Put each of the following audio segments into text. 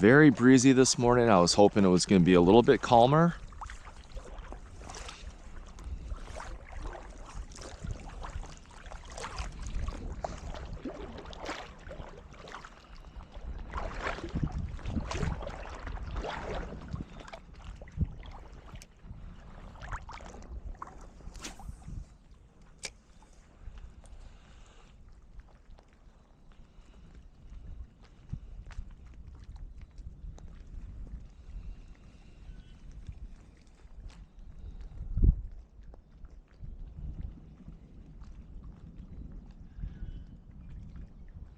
Very breezy this morning. I was hoping it was going to be a little bit calmer.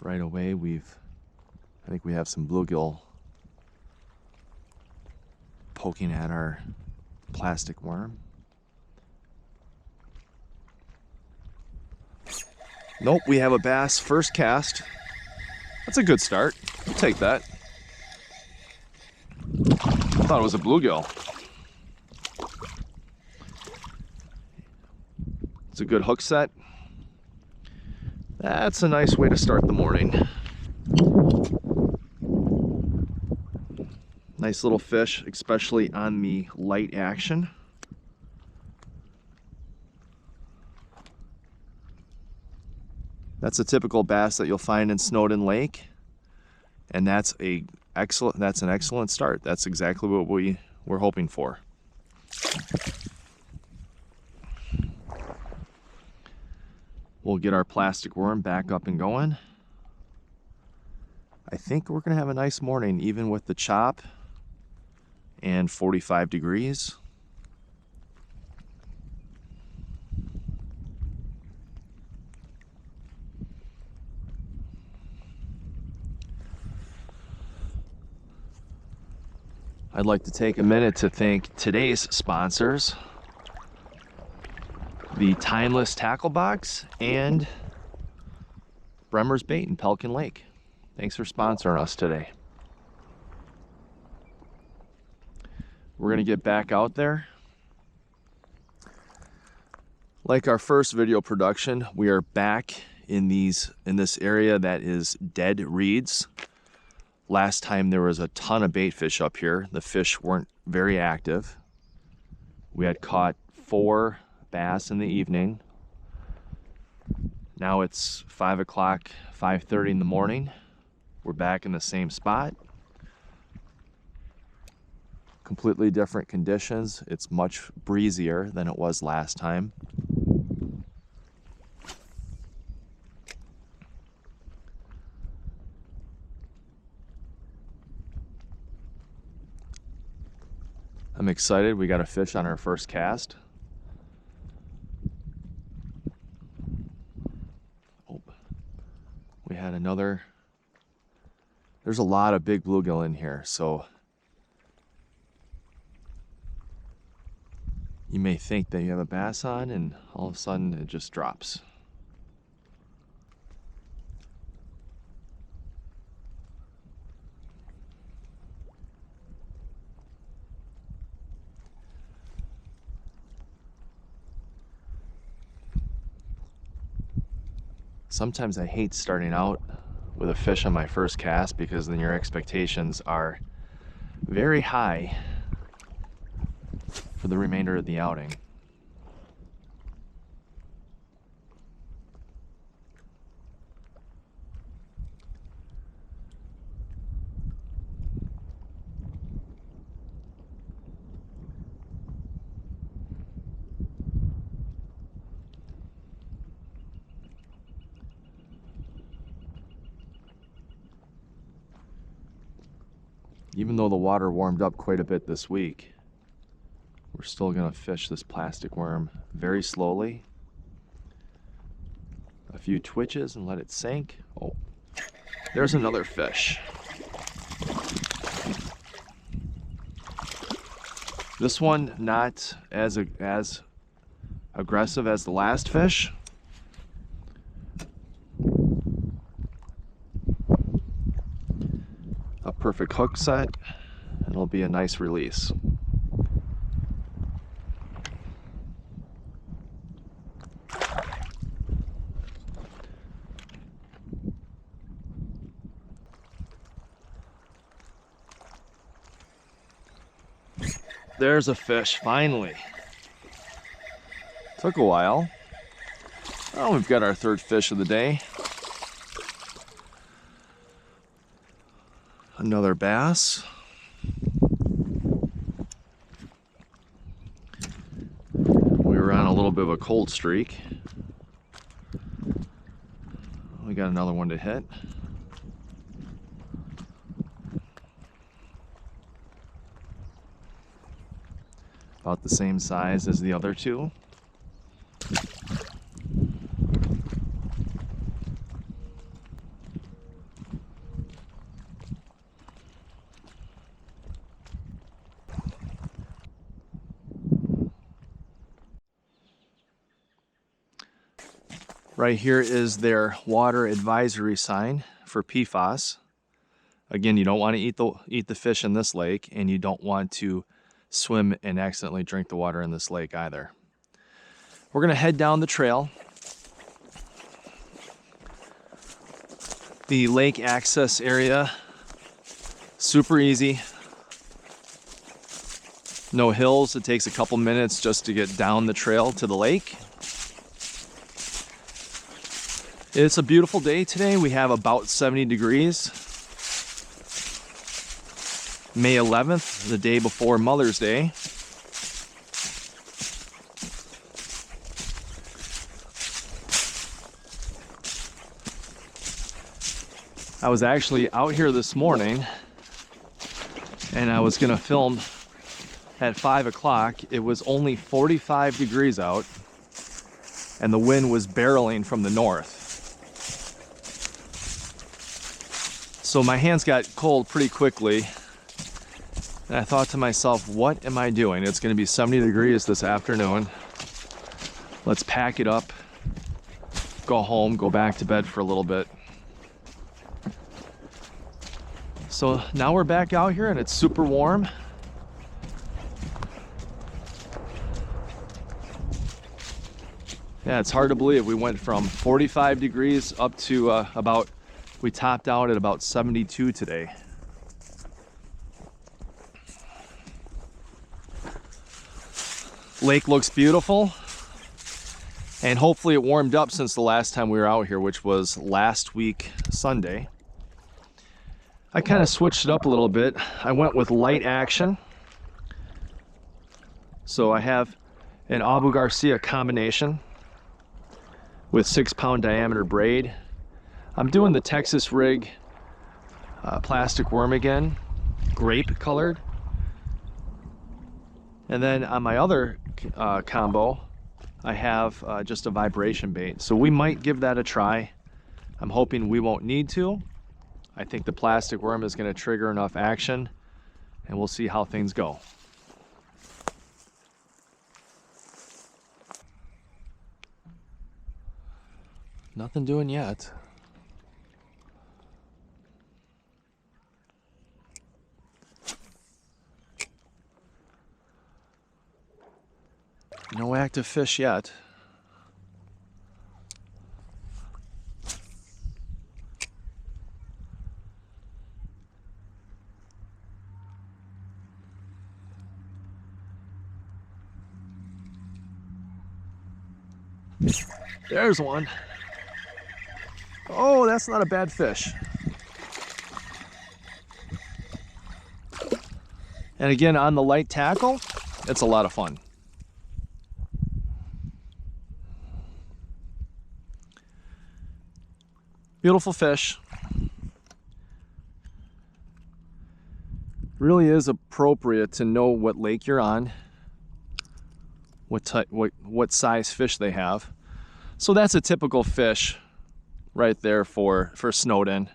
Right away, I think we have some bluegill poking at our plastic worm. Nope, we have a bass first cast. That's a good start. We'll take that. I thought it was a bluegill. It's a good hook set. That's a nice way to start the morning. Nice little fish, especially on the light action. That's a typical bass that you'll find in Snowden Lake, and that's an excellent start. That's exactly what we're hoping for. We'll get our plastic worm back up and going. I think we're gonna have a nice morning, even with the chop and 45 degrees. I'd like to take a minute to thank today's sponsors, the Timeless Tackle Box and Bremer's Bait in Pelican Lake. Thanks for sponsoring us today. We're gonna get back out there. Like our first video production, we are back in this area that is dead reeds. Last time there was a ton of bait fish up here. The fish weren't very active. We had caught 4 bass in the evening. Now it's 5 o'clock, 5:30 in the morning. We're back in the same spot. Completely different conditions. It's much breezier than it was last time. I'm excited. We got a fish on our first cast. Oh, we had another. There's a lot of big bluegill in here, so you may think that you have a bass on, and all of a sudden it just drops. Sometimes I hate starting out with a fish on my first cast, because then your expectations are very high for the remainder of the outing. Even though the water warmed up quite a bit this week, we're still gonna fish this plastic worm very slowly. A few twitches and let it sink. Oh, there's another fish. This one not as aggressive as the last fish. A perfect hook set, and it'll be a nice release. there's a fish, finally. Took a while. Oh, we've got our third fish of the day. Another bass. We were on a little bit of a cold streak. We got another one to hit. About the same size as the other two. Right here is their water advisory sign for PFAS. Again, you don't want to eat the fish in this lake, and you don't want to swim and accidentally drink the water in this lake either. We're going to head down the trail. The lake access area, super easy. No hills. It takes a couple minutes just to get down the trail to the lake. It's a beautiful day today. We have about 70 degrees. May 11th, the day before Mother's Day. I was actually out here this morning and I was gonna film at 5 o'clock. It was only 45 degrees out and the wind was barreling from the north. So my hands got cold pretty quickly. And I thought to myself, what am I doing? It's gonna be 70 degrees this afternoon. Let's pack it up, go home, go back to bed for a little bit. So now we're back out here and it's super warm. Yeah, it's hard to believe we went from 45 degrees up to we topped out at about 72 today. Lake looks beautiful, and hopefully it warmed up since the last time we were out here, which was last week Sunday. I kind of switched it up a little bit. I went with light action. So I have an Abu Garcia combination with 6-pound diameter braid. I'm doing the Texas rig plastic worm again, grape colored. And then on my other combo, I have just a vibration bait. So we might give that a try. I'm hoping we won't need to. I think the plastic worm is going to trigger enough action, and we'll see how things go. Nothing doing yet. No active fish yet. There's one. Oh, that's not a bad fish. And again, on the light tackle, it's a lot of fun. Beautiful fish. Really is appropriate to know what lake you're on, what size fish they have. So that's a typical fish right there for Snowden.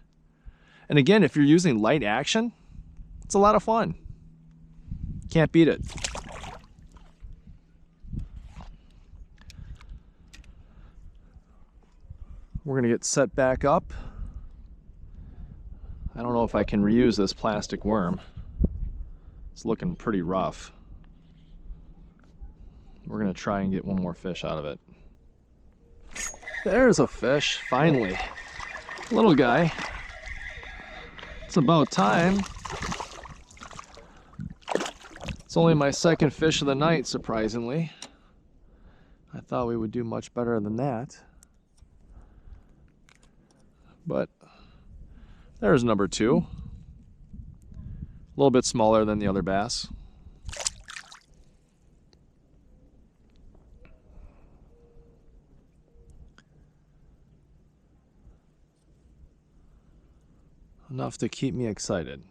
And again, if you're using light action, it's a lot of fun. Can't beat it. We're gonna get set back up. I don't know if I can reuse this plastic worm. It's looking pretty rough. We're gonna try and get one more fish out of it. There's a fish, finally. Little guy. It's about time. It's only my second fish of the night, surprisingly. I thought we would do much better than that. But there's number 2. A little bit smaller than the other bass. Enough to keep me excited.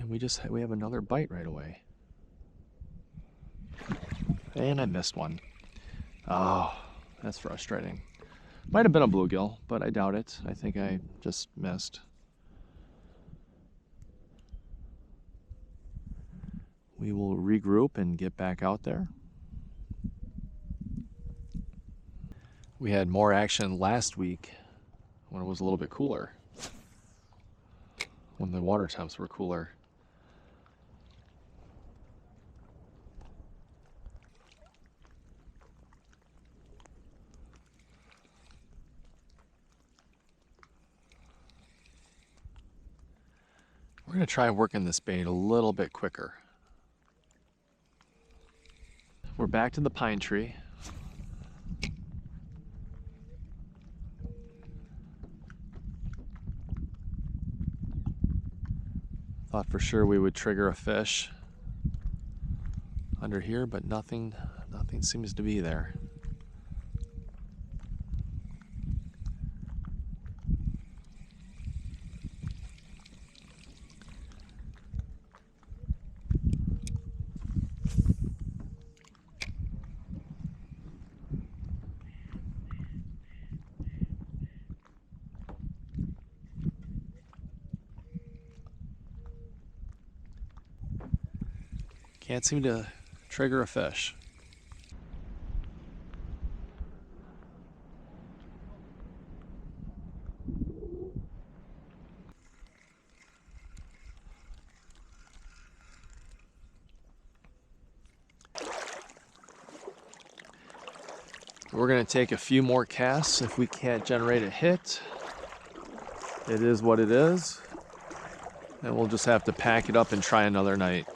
And we have another bite right away. And I missed one. Oh, that's frustrating. Might have been a bluegill, but I doubt it. I think I just missed. We will regroup and get back out there. We had more action last week when it was a little bit cooler, when the water temps were cooler. We're going to try working this bait a little bit quicker. We're back to the pine tree. Thought for sure we would trigger a fish under here, but nothing seems to be there. Can't seem to trigger a fish. We're going to take a few more casts. If we can't generate a hit, it is what it is. And we'll just have to pack it up and try another night.